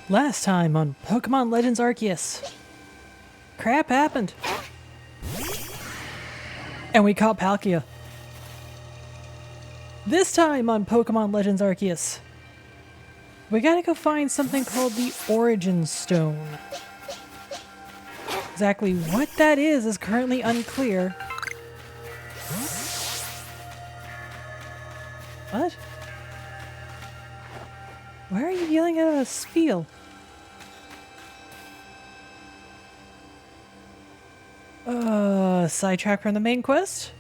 Last time on Pokemon Legends Arceus. Crap happened. And we caught Palkia. This time on Pokemon Legends Arceus, we gotta go find something called the Origin Stone. Exactly what that is currently unclear. What? Why are you yelling at a spiel? Sidetrack from the main quest?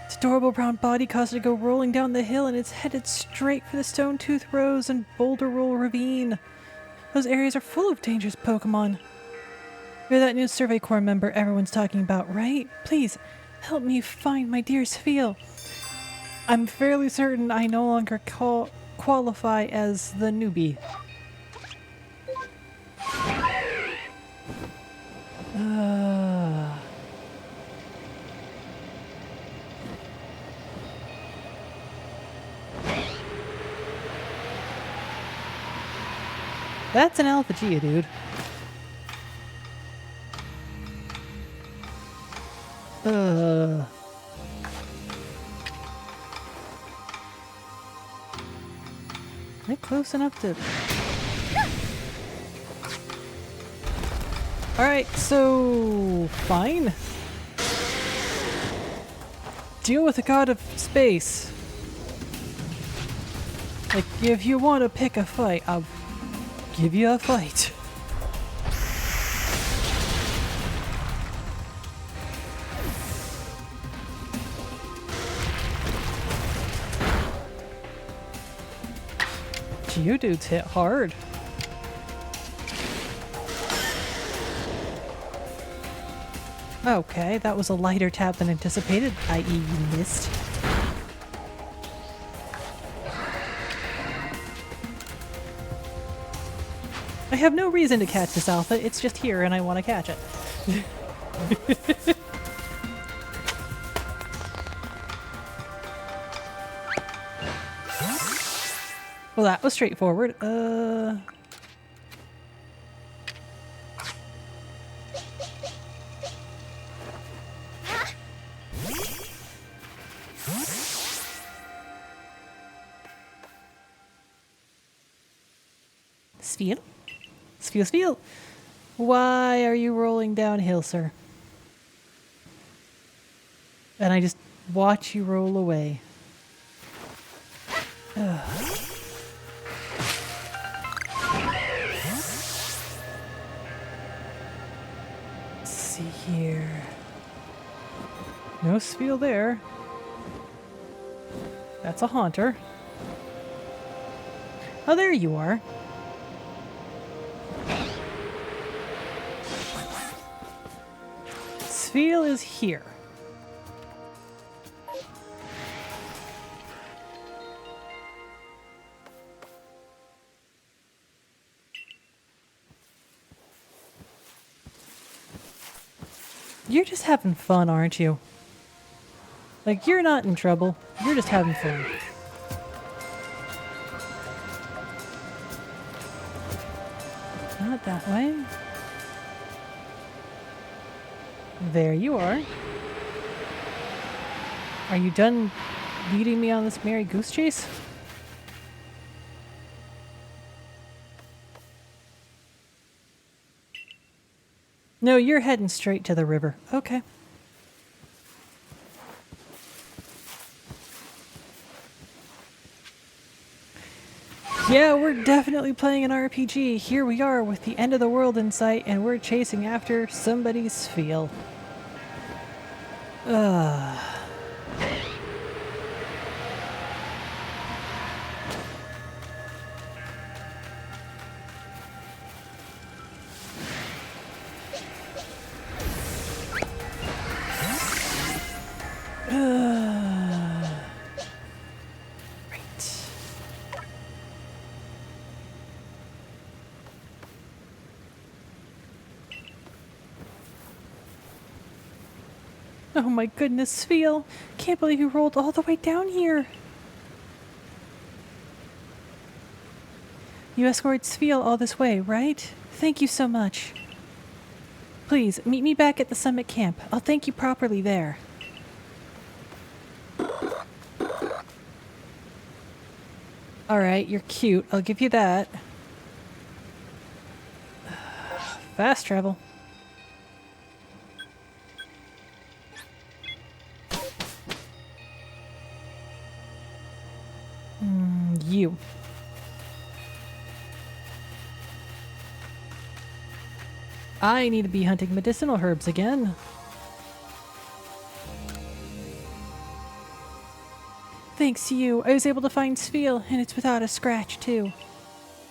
Its adorable brown body caused it to go rolling down the hill and it's headed straight for the Stone Tooth Rose and Boulder Roll Ravine. Those areas are full of dangerous Pokemon. You're that new Survey Corps member everyone's talking about, right? Please, help me find my dear Spheal. I'm fairly certain I no longer qualify as the newbie. That's an Alpha Geodude. Am I close enough to... Alright, so... fine. Deal with the god of space. Like, if you want to pick a fight, I'll give you a fight. Geodudes hit hard. Okay, that was a lighter tap than anticipated, i.e. you missed. I have no reason to catch this alpha, it's just here and I want to catch it. Well, that was straightforward. Spheal? Spheal, Spheal! Why are you rolling downhill, sir? And I just watch you roll away. Ugh. Let's see here. No Spheal there. That's a Haunter. Oh, there you are. Spheal is here. You're just having fun, aren't you? Like, you're not in trouble. You're just having fun. Not that way. There you are. Are you done leading me on this merry goose chase? No, you're heading straight to the river. Okay. Yeah, we're definitely playing an RPG. Here we are with the end of the world in sight, and we're chasing after somebody's Spheal. Ugh. Oh my goodness, Spheal! Can't believe you rolled all the way down here! You escorted Sviel all this way, right? Thank you so much. Please, meet me back at the summit camp. I'll thank you properly there. Alright, you're cute. I'll give you that. Fast travel. You. I need to be hunting medicinal herbs again. Thanks to you, I was able to find Sviel, and it's without a scratch, too.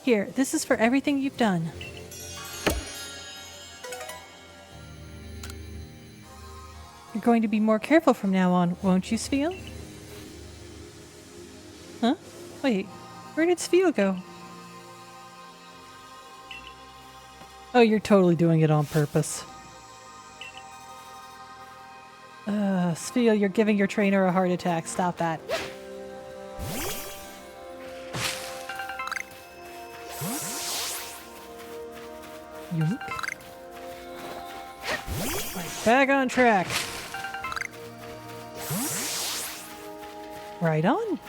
Here, this is for everything you've done. You're going to be more careful from now on, won't you, Sviel? Huh? Wait, where did Sviel go? Oh, you're totally doing it on purpose. Sviel, you're giving your trainer a heart attack. Stop that. Yoink. Right, back on track. Right on.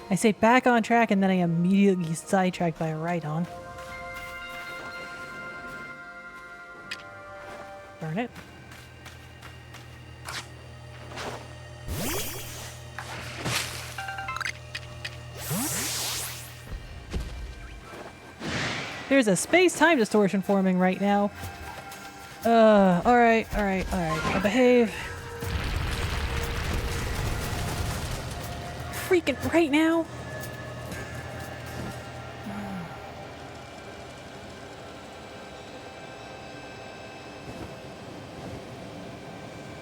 I say back on track and then I immediately sidetracked by a right on. Darn it. There's a space-time distortion forming right now. Alright. I'll behave. Freaking right now?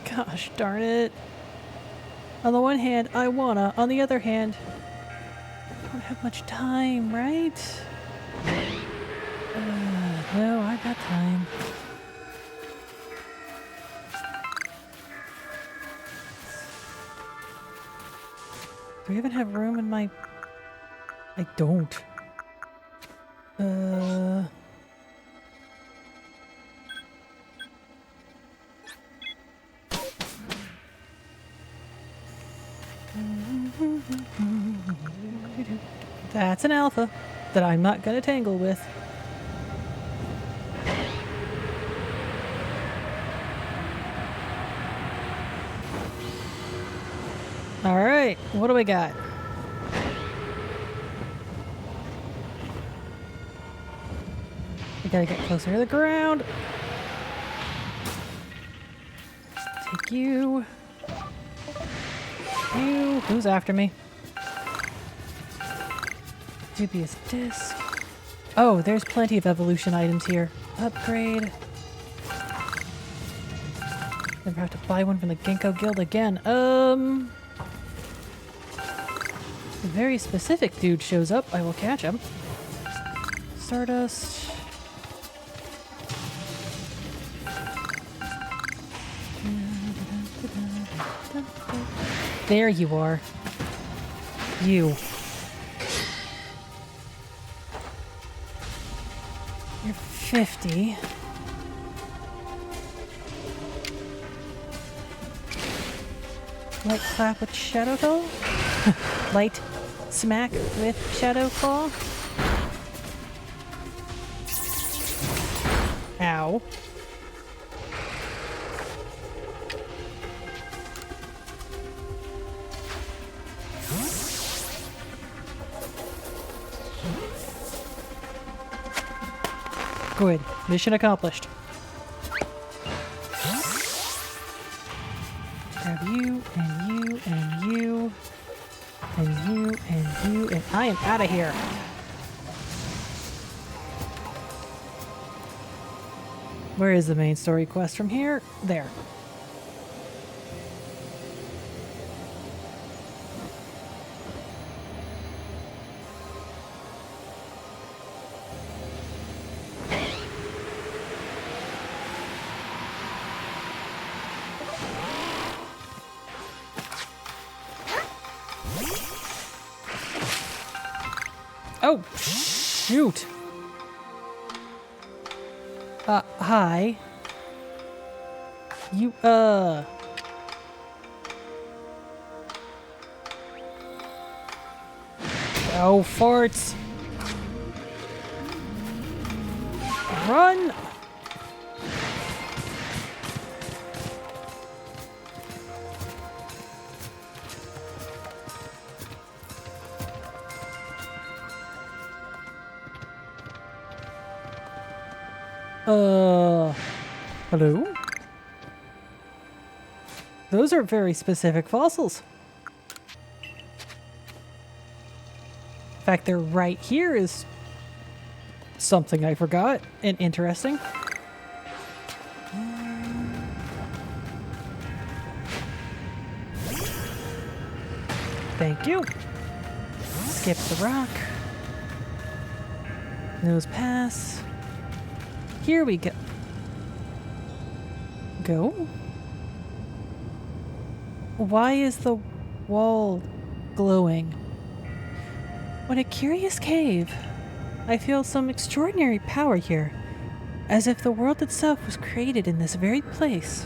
Gosh darn it. On the one hand, I wanna. On the other hand, I don't have much time, right? No, I got time. Do we even have room in my... I don't. That's an alpha that I'm not gonna tangle with. Alright, what do we got? We gotta get closer to the ground. Take you. You. Who's after me? Dubious disc. Oh, there's plenty of evolution items here. Upgrade. Never have to buy one from the Ginkgo Guild again. A very specific dude shows up. I will catch him. Stardust. There you are. You. You're 50. Light clap with Shadow Claw? Light smack with Shadow Claw? Ow. Good. Mission accomplished. Grab you, and you, and you, and you, and you, and I am out of here. Where is the main story quest from here? There. Oh, shoot. Hi. You, Oh, farts. Run! Hello? Those are very specific fossils. In fact, they're right here is something I forgot and interesting. Thank you. Skip the rock. Nose pass. Here we go. Go? Why is the wall glowing? What a curious cave. I feel some extraordinary power here, as if the world itself was created in this very place.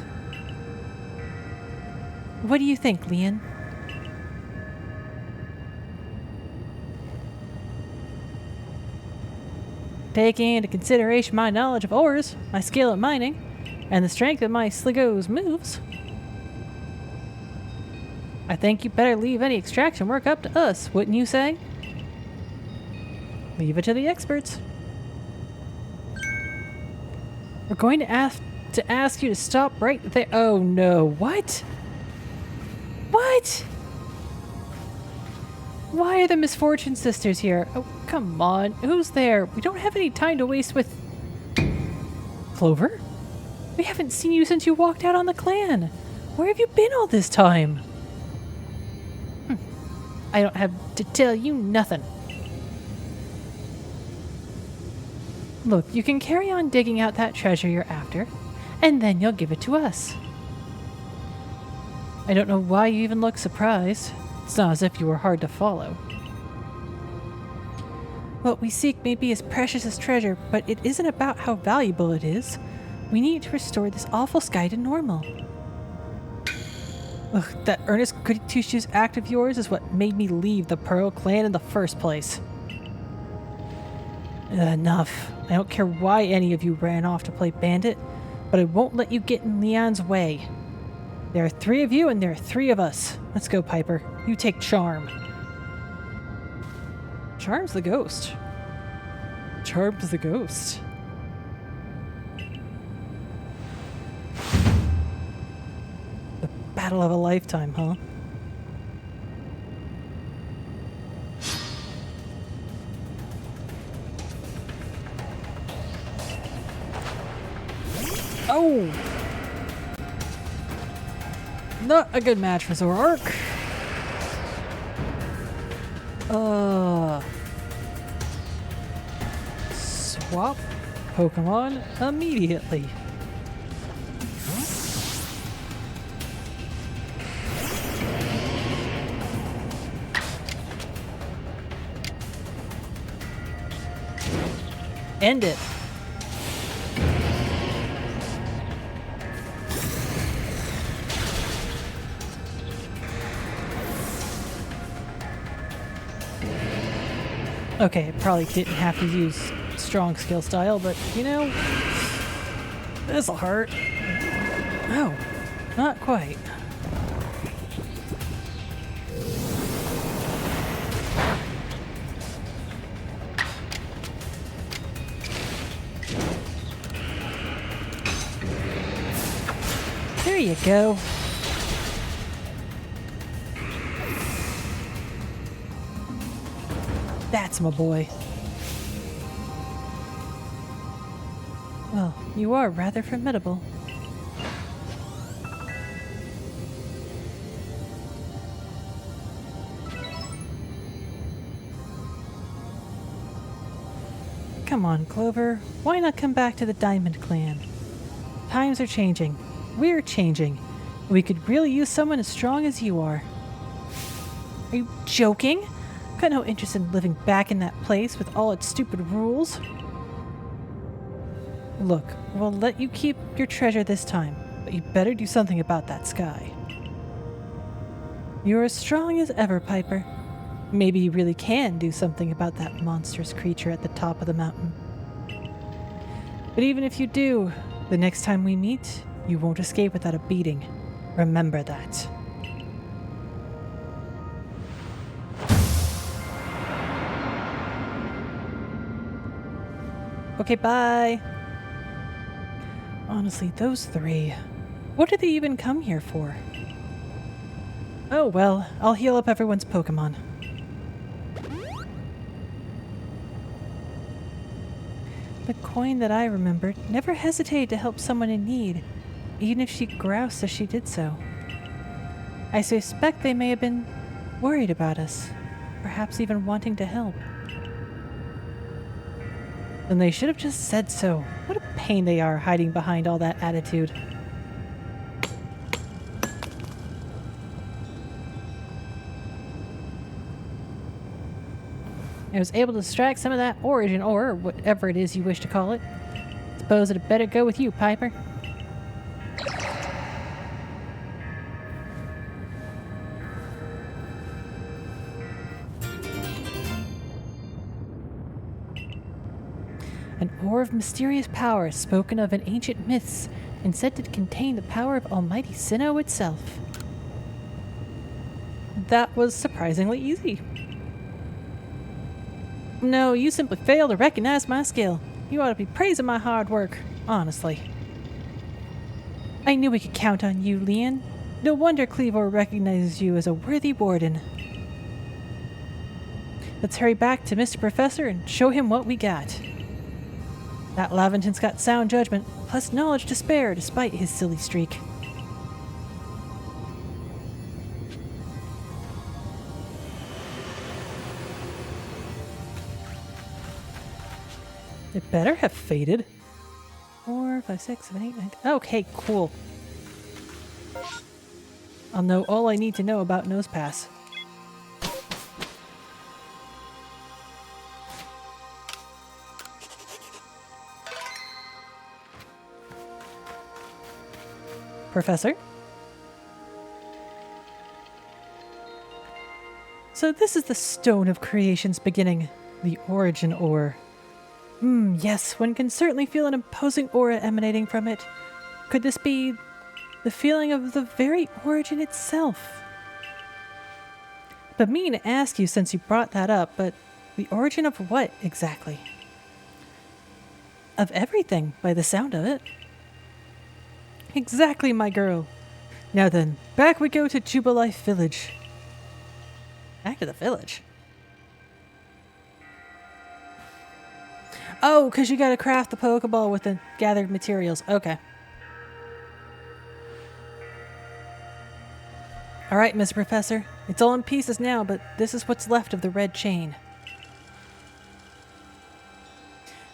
What do you think, Leon? Taking into consideration my knowledge of ores, my skill at mining, and the strength of my Sligo's moves, I think you better leave any extraction work up to us, wouldn't you say? Leave it to the experts. We're going to ask you to stop right there. Oh no, what? What? Why are the Misfortune Sisters here? Oh, come on. Who's there? We don't have any time to waste with... Clover? We haven't seen you since you walked out on the clan. Where have you been all this time? I don't have to tell you nothing. Look, you can carry on digging out that treasure you're after, and then you'll give it to us. I don't know why you even look surprised. It's not as if you were hard to follow. What we seek may be as precious as treasure, but it isn't about how valuable it is. We need to restore this awful sky to normal. Ugh, that earnest goody-two-shoes act of yours is what made me leave the Pearl clan in the first place. Enough. I don't care why any of you ran off to play bandit, but I won't let you get in Leon's way. There are 3 of you and there are 3 of us. Let's go, Piper. You take Charm. Charm's the ghost. Charm's the ghost. The battle of a lifetime, huh? Oh! Not a good match for Zoroark. Swap Pokemon immediately. End it. Okay, probably didn't have to use strong skill style, but you know, this'll hurt. Oh, not quite. There you go. That's my boy. Well, you are rather formidable. Come on, Clover. Why not come back to the Diamond Clan? Times are changing. We're changing. We could really use someone as strong as you are. Are you joking? got no interest in living back in that place with all its stupid rules. Look, we'll let you keep your treasure this time, but you better do something about that sky. You're as strong as ever, Piper. Maybe you really can do something about that monstrous creature at the top of the mountain. But even if you do, the next time we meet, you won't escape without a beating. Remember that. Okay, bye. Honestly, those three, what did they even come here for? Oh well, I'll heal up everyone's Pokémon. The coin that I remembered never hesitated to help someone in need, even if she groused as she did so. I suspect they may have been worried about us, perhaps even wanting to help. Then they should have just said so. What a pain they are hiding behind all that attitude. I was able to distract some of that origin ore, or whatever it is you wish to call it. Suppose it'd better go with you, Piper. An ore of mysterious power spoken of in ancient myths and said to contain the power of Almighty Sinnoh itself. That was surprisingly easy. No, you simply fail to recognize my skill. You ought to be praising my hard work, honestly. I knew we could count on you, Leon. No wonder Cleavor recognizes you as a worthy warden. Let's hurry back to Mr. Professor and show him what we got. That Laventon's got sound judgment, plus knowledge to spare despite his silly streak. It better have faded. 4, 5, 6, 7, 8, 9. Okay, cool. I'll know all I need to know about Nosepass. Professor? So this is the Stone of Creation's beginning, the origin ore. Yes, one can certainly feel an imposing aura emanating from it. Could this be the feeling of the very origin itself? But mean to ask you since you brought that up, but the origin of what exactly? Of everything, by the sound of it. Exactly, my girl. Now then, back we go to Jubilife Village. Back to the village? Oh, because you gotta craft the Pokeball with the gathered materials. Okay. Alright, Mr. Professor. It's all in pieces now, but this is what's left of the red chain.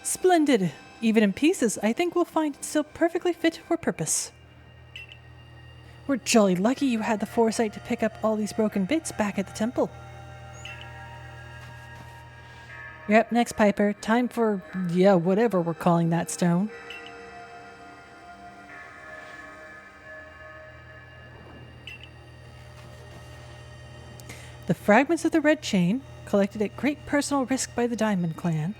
Splendid! Even in pieces, I think we'll find it still perfectly fit for purpose. We're jolly lucky you had the foresight to pick up all these broken bits back at the temple. You're up next, Piper. Time for, yeah, whatever we're calling that stone. The fragments of the red chain, collected at great personal risk by the Diamond Clan,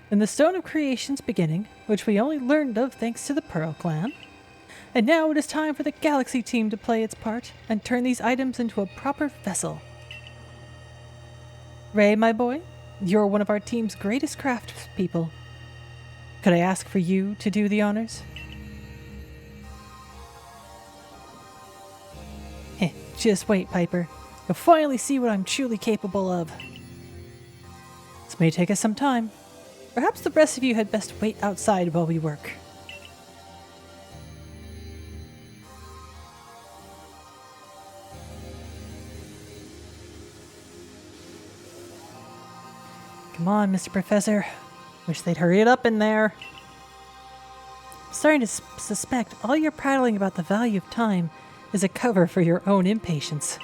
and the Stone of Creation's beginning, which we only learned of thanks to the Pearl Clan. And now it is time for the Galaxy team to play its part and turn these items into a proper vessel. Ray, my boy, you're one of our team's greatest craftspeople. Could I ask for you to do the honors? Heh, just wait, Piper. You'll finally see what I'm truly capable of. This may take us some time. Perhaps the rest of you had best wait outside while we work. Come on, Mr. Professor. Wish they'd hurry it up in there. I'm starting to suspect all your prattling about the value of time is a cover for your own impatience.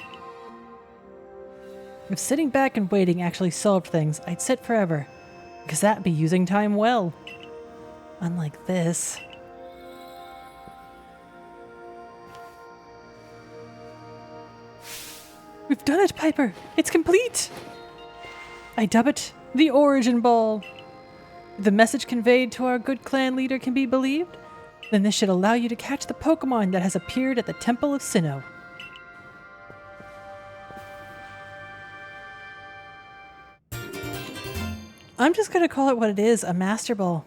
If sitting back and waiting actually solved things, I'd sit forever. Because that'd be using time well. Unlike this. We've done it, Piper! It's complete! I dub it the Origin Ball. If the message conveyed to our good clan leader can be believed, then this should allow you to catch the Pokémon that has appeared at the Temple of Sinnoh. I'm just going to call it what it is, a Master Ball.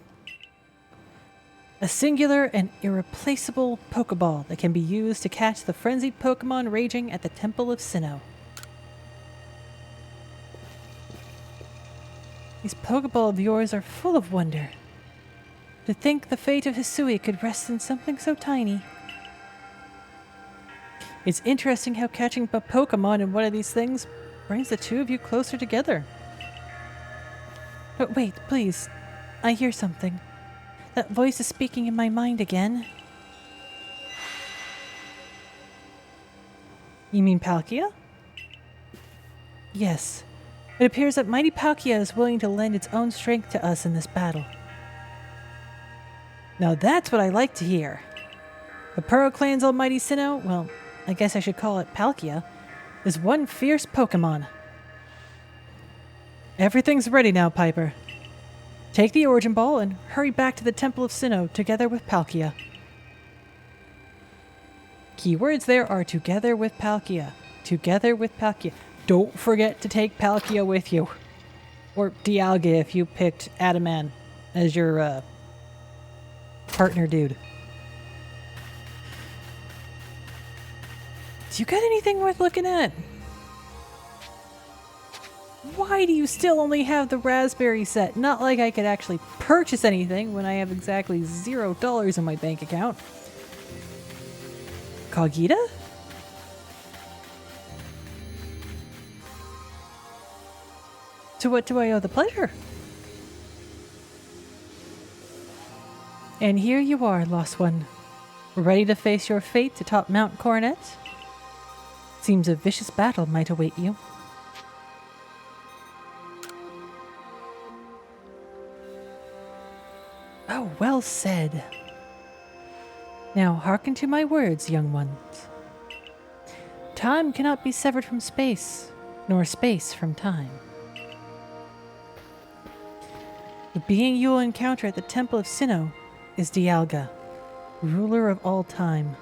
A singular and irreplaceable Pokeball that can be used to catch the frenzied Pokemon raging at the Temple of Sinnoh. These Pokeball of yours are full of wonder. To think the fate of Hisui could rest in something so tiny. It's interesting how catching a Pokemon in one of these things brings the two of you closer together. But wait, please. I hear something. That voice is speaking in my mind again. You mean Palkia? Yes. It appears that mighty Palkia is willing to lend its own strength to us in this battle. Now that's what I like to hear. The Pearl Clan's almighty Sinnoh, well, I guess I should call it Palkia, is one fierce Pokemon. Everything's ready now, Piper. Take the Origin Ball and hurry back to the Temple of Sinnoh together with Palkia. Keywords there are together with Palkia. Together with Palkia. Don't forget to take Palkia with you. Or Dialga if you picked Adaman as your partner dude. Do you got anything worth looking at? Why do you still only have the raspberry set? Not like I could actually purchase anything when I have exactly $0 in my bank account. Kogita? To what do I owe the pleasure? And here you are, Lost One. Ready to face your fate atop Mount Coronet? Seems a vicious battle might await you. Oh, well said. Now hearken to my words, young ones. Time cannot be severed from space, nor space from time. The being you will encounter at the Temple of Sinnoh is Dialga, ruler of all time.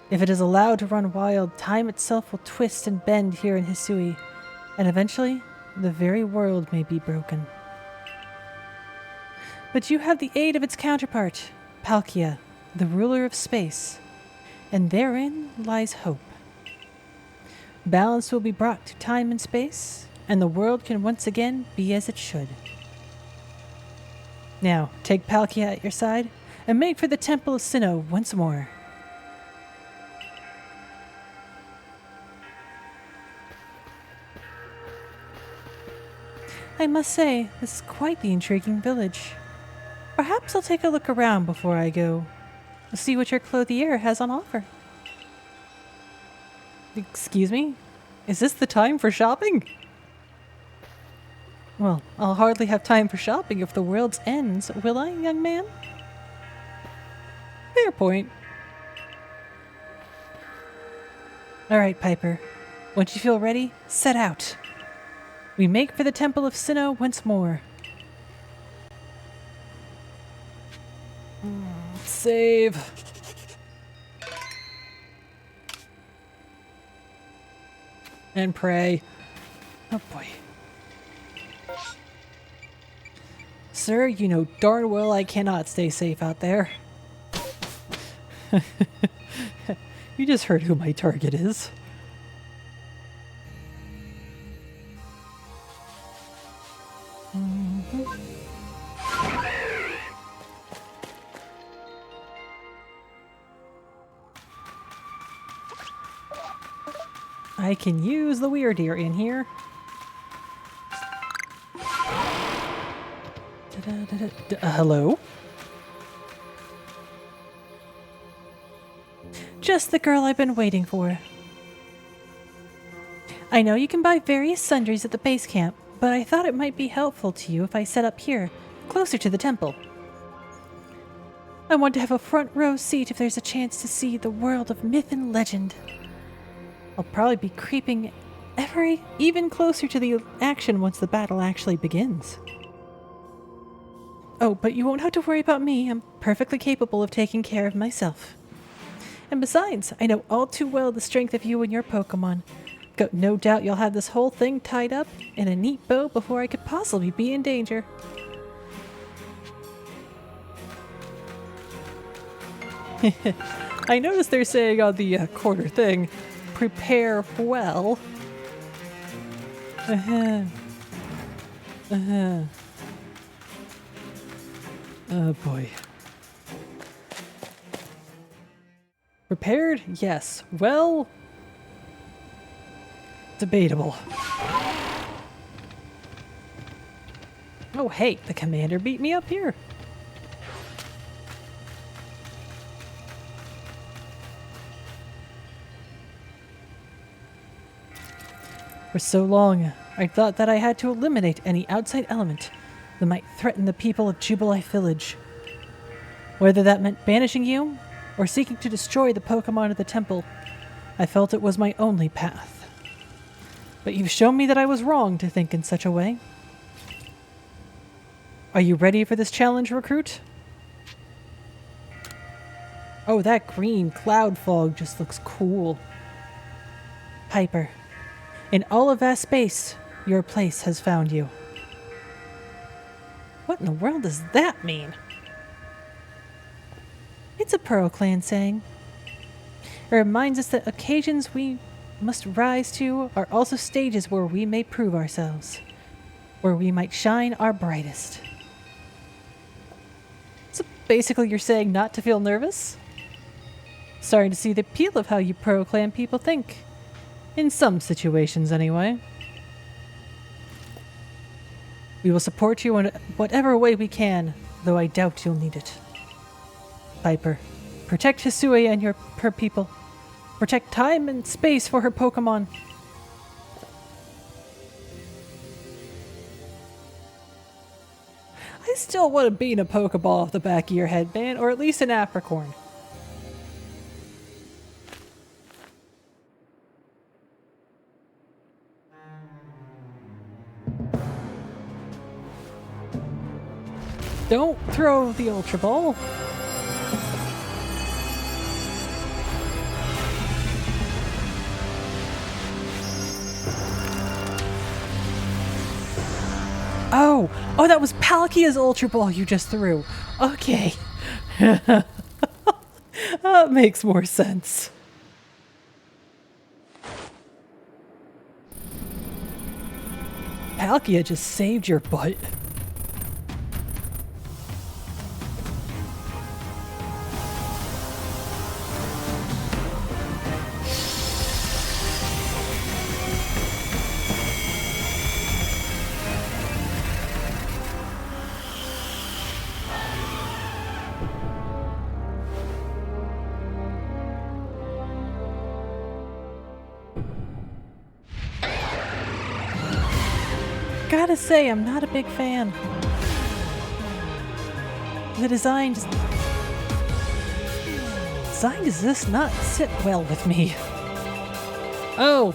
If it is allowed to run wild, time itself will twist and bend here in Hisui, and eventually, the very world may be broken. But you have the aid of its counterpart, Palkia, the ruler of space, and therein lies hope. Balance will be brought to time and space, and the world can once again be as it should. Now, take Palkia at your side, and make for the Temple of Sinnoh once more. I must say, this is quite the intriguing village. Perhaps I'll take a look around before I go. See what your clothier has on offer. Excuse me? Is this the time for shopping? Well, I'll hardly have time for shopping if the world ends, will I, young man? Fair point. Alright, Piper. Once you feel ready, set out. We make for the Temple of Sinnoh once more. Save. And pray. Oh boy. Sir, you know darn well I cannot stay safe out there. You just heard who my target is. I can use the weird ear in here. Hello? Just the girl I've been waiting for. I know you can buy various sundries at the base camp, but I thought it might be helpful to you if I set up here, closer to the temple. I want to have a front row seat if there's a chance to see the world of myth and legend. I'll probably be creeping even closer to the action once the battle actually begins. Oh, but you won't have to worry about me. I'm perfectly capable of taking care of myself. And besides, I know all too well the strength of you and your Pokémon. Got no doubt you'll have this whole thing tied up in a neat bow before I could possibly be in danger. I noticed they're saying on the quarter thing, prepare well. Oh boy. Prepared? Yes. Well, debatable. Oh hey, the commander beat me up here. For so long, I thought that I had to eliminate any outside element that might threaten the people of Jubilife Village. Whether that meant banishing you, or seeking to destroy the Pokémon of the temple, I felt it was my only path. But you've shown me that I was wrong to think in such a way. Are you ready for this challenge, recruit? Oh, that green cloud fog just looks cool. Piper, in all of vast space, your place has found you. What in the world does that mean? It's a Pearl Clan saying. It reminds us that occasions we must rise to are also stages where we may prove ourselves, where we might shine our brightest. So basically you're saying not to feel nervous? Starting to see the appeal of how you Pearl Clan people think. In some situations, anyway. We will support you in whatever way we can, though I doubt you'll need it. Piper, protect Hisui and her people. Protect time and space for her Pokémon. I still want to beam a Pokeball off the back of your head, man, or at least an apricorn. Don't throw the Ultra Ball. Oh, that was Palkia's Ultra Ball you just threw. Okay. That makes more sense. Palkia just saved your butt. Gotta say, I'm not a big fan. The design does this not sit well with me? Oh,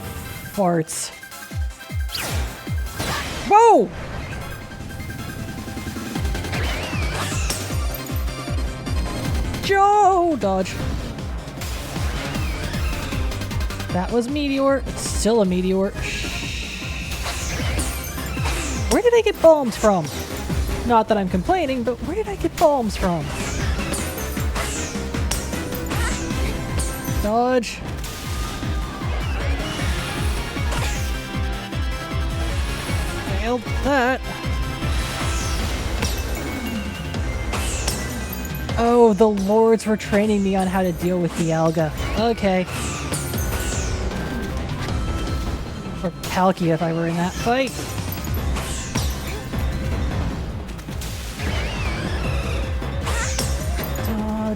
farts. Whoa! Joe! Dodge. That was Meteor. It's still a Meteor. Where did I get bombs from? Not that I'm complaining, but where did I get bombs from? Dodge. Failed that. Oh, the lords were training me on how to deal with the Alga. Okay. Or Palkia if I were in that fight.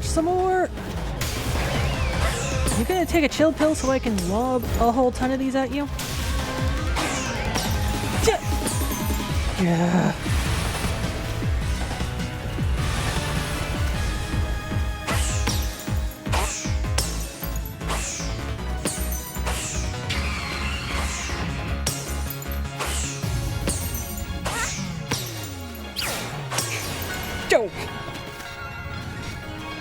Some more. You gonna take a chill pill so I can lob a whole ton of these at you? Yeah. Dope.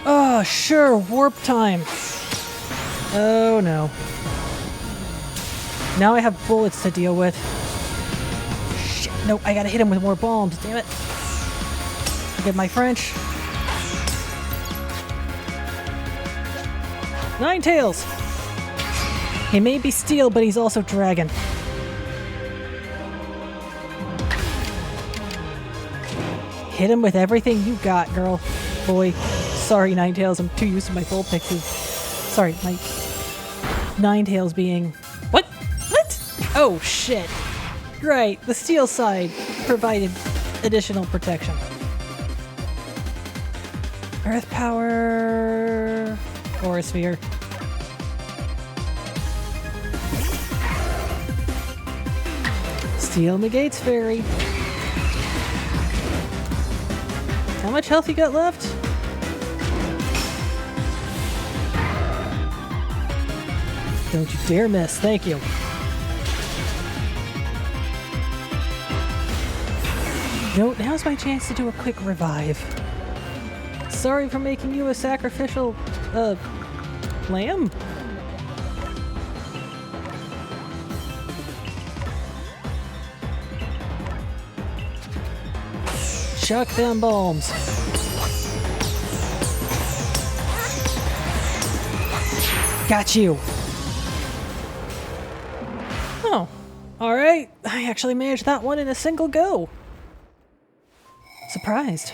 Oh, sure, warp time. Oh no. Now I have bullets to deal with. Shit, no, I gotta hit him with more bombs, damn it. Forgive my French. Ninetales! He may be steel, but he's also dragon. Hit him with everything you got, girl. Boy. Sorry, Ninetales, I'm too used to my full pixie. Sorry, my Ninetales being... What? What? Oh, shit. Right, the steel side provided additional protection. Earth power... Or a sphere. Steel negates fairy. How much health you got left? Don't you dare miss, thank you. No, now's my chance to do a quick revive. Sorry for making you a sacrificial, lamb? Chuck them bombs. Got you. Oh, alright. I actually managed that one in a single go. Surprised.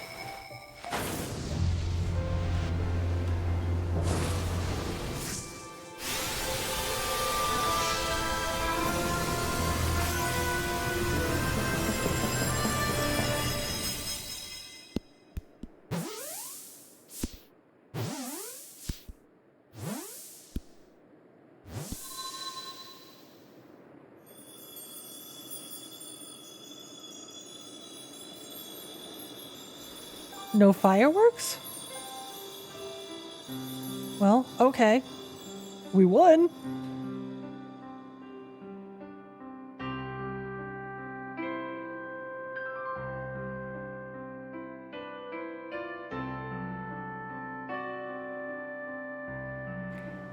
No fireworks? Well, okay. We won.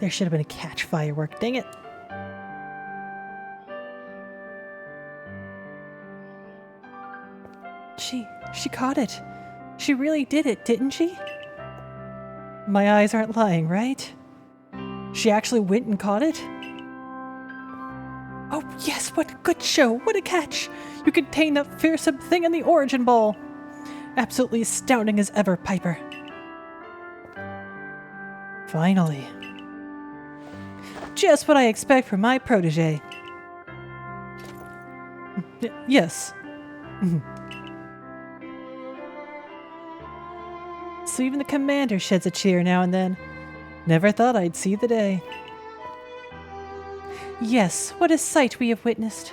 There should have been a catch firework, dang it. She caught it. She really did it, didn't she? My eyes aren't lying, right? She actually went and caught it? Oh yes, what a good show, what a catch! You contained that fearsome thing in the Origin Ball! Absolutely astounding as ever, Piper. Finally. Just what I expect from my protege. Yes. So even the commander sheds a cheer now and then. Never thought I'd see the day. Yes, what a sight we have witnessed.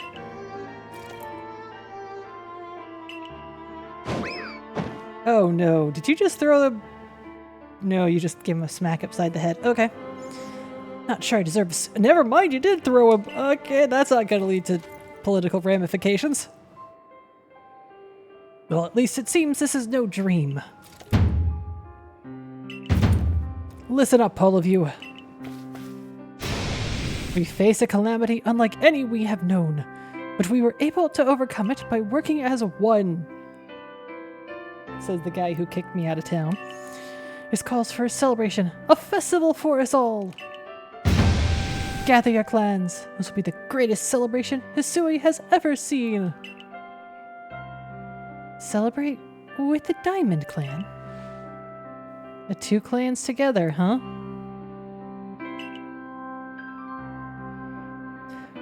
Oh no, did you just throw the... No, you just gave him a smack upside the head. Okay. Not sure I deserve a... Never mind, you did throw him. Okay, that's not gonna lead to political ramifications. Well, at least it seems this is no dream. Listen up, all of you. We face a calamity unlike any we have known, but we were able to overcome it by working as one. Says the guy who kicked me out of town. This calls for a celebration, a festival for us all. Gather your clans. This will be the greatest celebration Hisui has ever seen. Celebrate with the Diamond Clan. The two clans together, huh?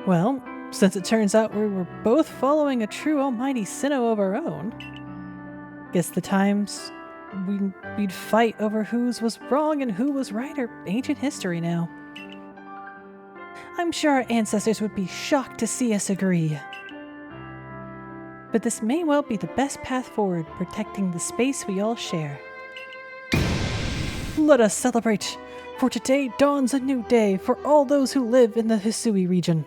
Well, since it turns out we were both following a true almighty Sinnoh of our own, guess the times we'd fight over whose was wrong and who was right are ancient history now. I'm sure our ancestors would be shocked to see us agree. But this may well be the best path forward, protecting the space we all share. Let us celebrate! For today dawns a new day for all those who live in the Hisui region.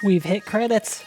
We've hit credits.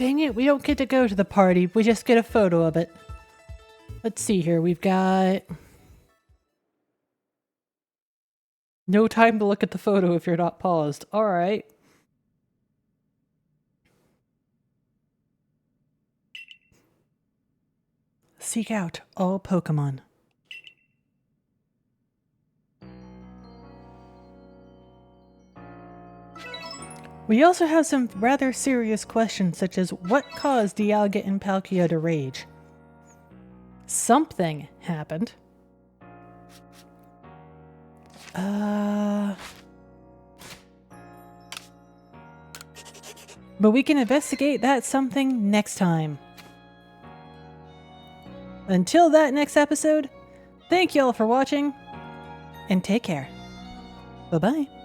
Dang it, we don't get to go to the party. We just get a photo of it. Let's see here. We've got no time to look at the photo if you're not paused. All right. Seek out all Pokémon. We also have some rather serious questions such as what caused Dialga and Palkia to rage? something happened. But we can investigate that something next time. Until that next episode, thank y'all for watching, and take care. Bye-bye.